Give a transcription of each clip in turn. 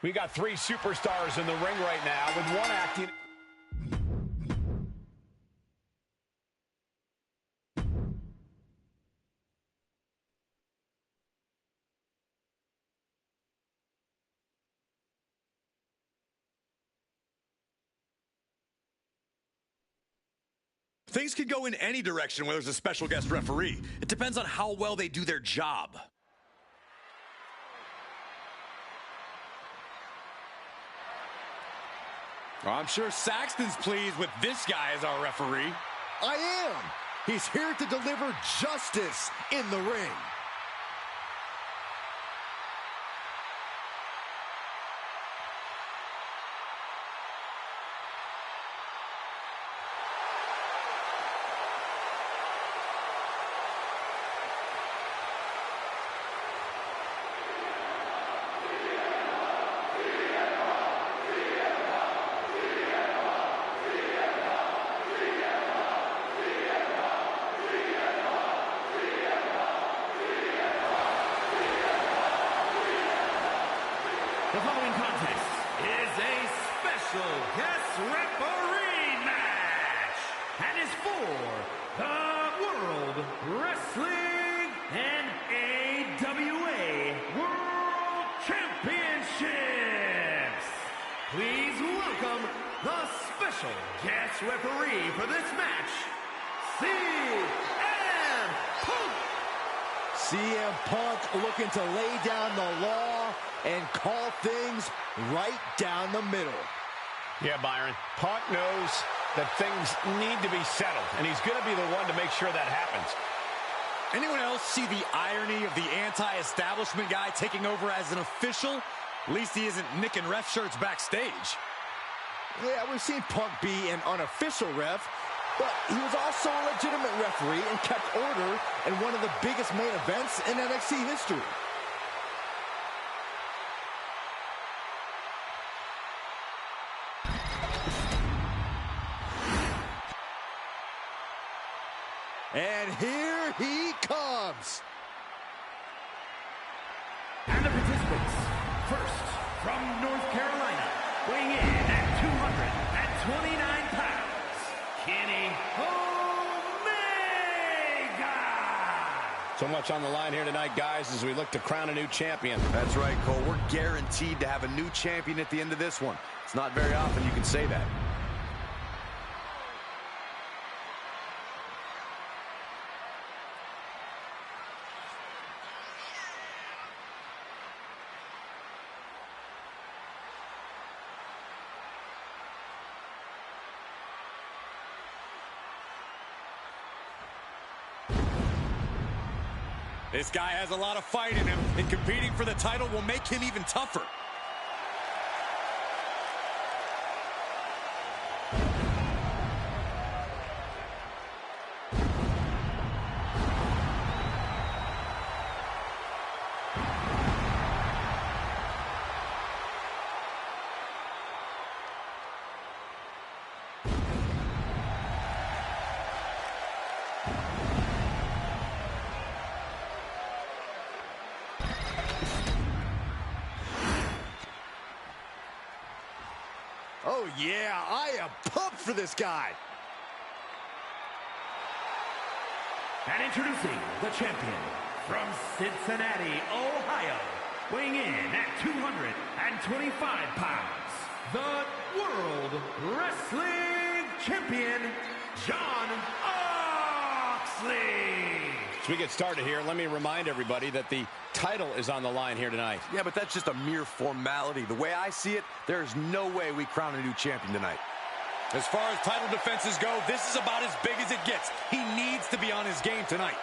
We got three superstars in the ring right now, with one acting... Things could go in any direction when there's a special guest referee. It depends on how well they do their job. I'm sure Saxton's pleased with this guy as our referee. I am. He's here to deliver justice in the ring. The following contest is a special guest referee match and is for the World Wrestling and AWA World Championships. Please welcome the special guest referee for this match, CM Punk. CM Punk looking to lay down the law and call things right down the middle. Yeah, Byron. Punk knows that things need to be settled, and he's going to be the one to make sure that happens. Anyone else see the irony of the anti-establishment guy taking over as an official? At least he isn't nicking ref shirts backstage. Yeah, we've seen Punk be an unofficial ref, but he was also a legitimate referee and kept order in one of the biggest main events in NXT history. And here he comes. And the participants, first from North Carolina, weighing in at 229 pounds, Kenny Omega! So much on the line here tonight, guys, as we look to crown a new champion. That's right, Cole. We're guaranteed to have a new champion at the end of this one. It's not very often you can say that. This guy has a lot of fight in him, and competing for the title will make him even tougher. Oh yeah, I am pumped for this guy. And introducing the champion from Cincinnati, Ohio, weighing in at 225 pounds, the World Wrestling Champion, Jon Moxley. As we get started here, let me remind everybody that the title is on the line here tonight. Yeah, but that's just a mere formality. The way I see it, there is no way we crown a new champion tonight. As far as title defenses go, this is about as big as it gets. He needs to be on his game tonight.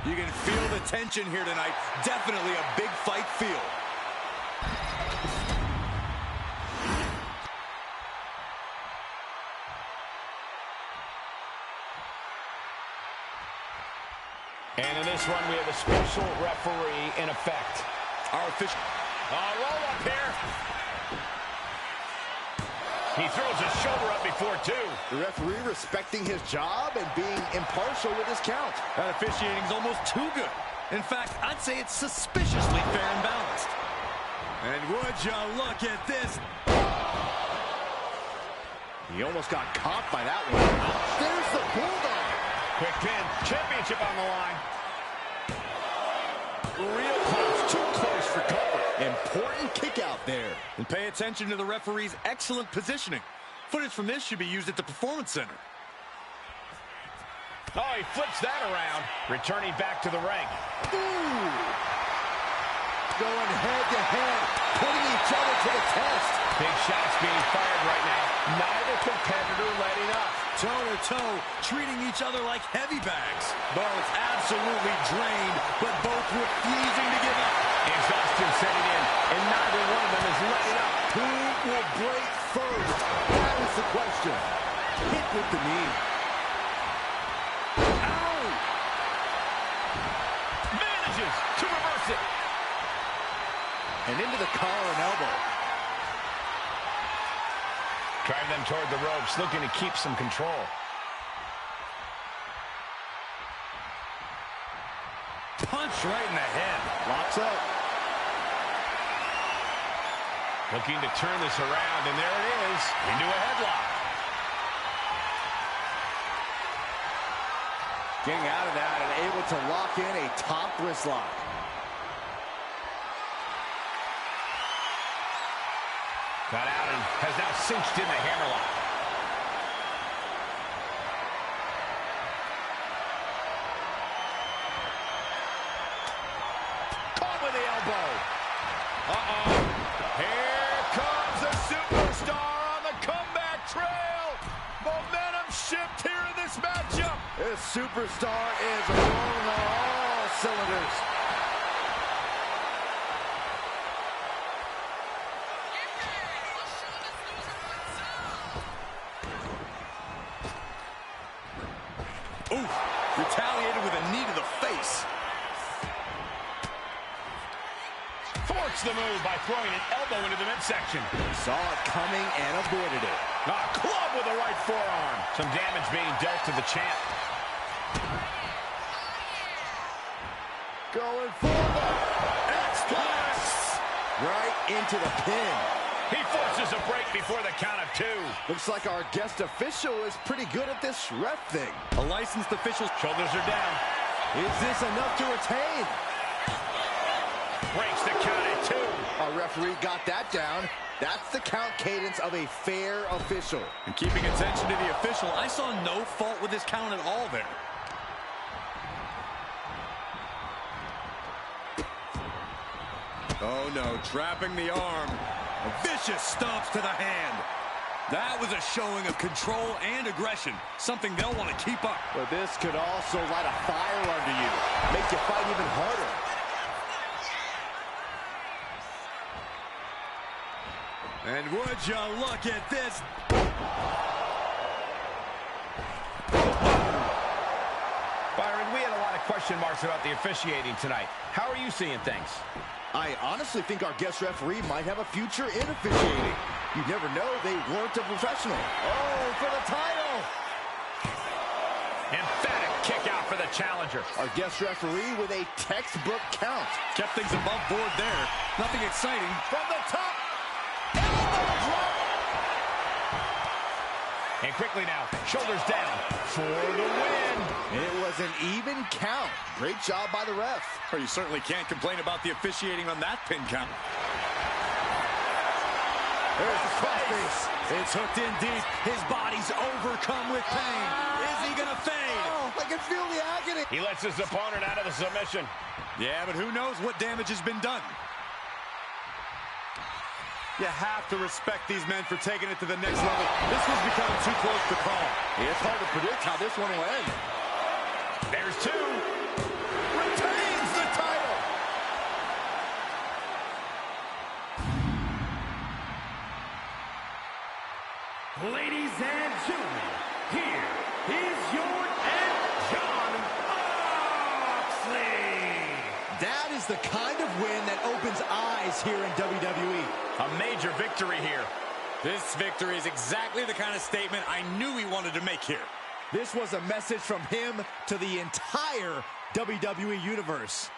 You can feel the tension here tonight. Definitely a big fight feel. And in this one, we have a special referee in effect. Our official. Roll up here. He throws his shoulder up before two. The referee respecting his job and being impartial with his count. That officiating is almost too good. In fact, I'd say it's suspiciously fair and balanced. And would you look at this? He almost got caught by that one. There's the Bulldog. Quick pin. Championship on the line. Real close. Too close for cover. Important kick out there. And pay attention to the referee's excellent positioning. Footage from this should be used at the Performance Center. Oh, he flips that around. Returning back to the ring. Ooh. Going head to head. Putting each other to the test. Big shots being fired right now. Neither competitor letting up. Toe-to-toe, treating each other like heavy bags. Both absolutely drained, but both refusing to give up. Exhaustion setting in, and neither one of them is letting up. Who will break first? That is the question. Hit with the knee. Ow! Manages to reverse it. And into the collar and elbow. Drive them toward the ropes, looking to keep some control. Punch right in the head. Locks up. Looking to turn this around, and there it is, into a headlock. Getting out of that and able to lock in a top wrist lock. Got out and has now cinched in the hammerlock. Caught with the elbow. Uh-oh. Here comes the superstar on the comeback trail. Momentum shift here in this matchup. This superstar is rolling on all cylinders. Ooh, retaliated with a knee to the face. Forced the move by throwing an elbow into the midsection. Saw it coming and avoided it. A club with the right forearm. Some damage being dealt to the champ. Going for the X-Press. Right into the pin. He forces a break before the count of two. Looks like our guest official is pretty good at this ref thing. A licensed official. Shoulders are down. Is this enough to retain? Breaks the count at two. Our referee got that down. That's the count cadence of a fair official. And keeping attention to the official, I saw no fault with his count at all there. Oh no, trapping the arm. Vicious stomps to the hand. That was a showing of control and aggression, something they'll want to keep up. But this could also light a fire under you, make you fight even harder. And would you look at this? Byron, we had a lot of question marks about the officiating tonight. How are you seeing things? I honestly think our guest referee might have a future in officiating. You never know, they weren't a professional. Oh, for the title! Emphatic kick out for the challenger. Our guest referee with a textbook count. Kept things above board there. Nothing exciting. From the top. And quickly now, shoulders down for the win. It was an even count. Great job by the ref. Well, you certainly can't complain about the officiating on that pin count. There's the crossface. It's hooked in deep. His body's overcome with pain. Is he going to fade? Oh, I can feel the agony. He lets his opponent out of the submission. Yeah, but who knows what damage has been done. You have to respect these men for taking it to the next level. This was becoming too close to call. It's hard to predict how this one will end. There's two. That is the kind of win that opens eyes here in WWE. A major victory here. This victory is exactly the kind of statement I knew he wanted to make here. This was a message from him to the entire WWE Universe.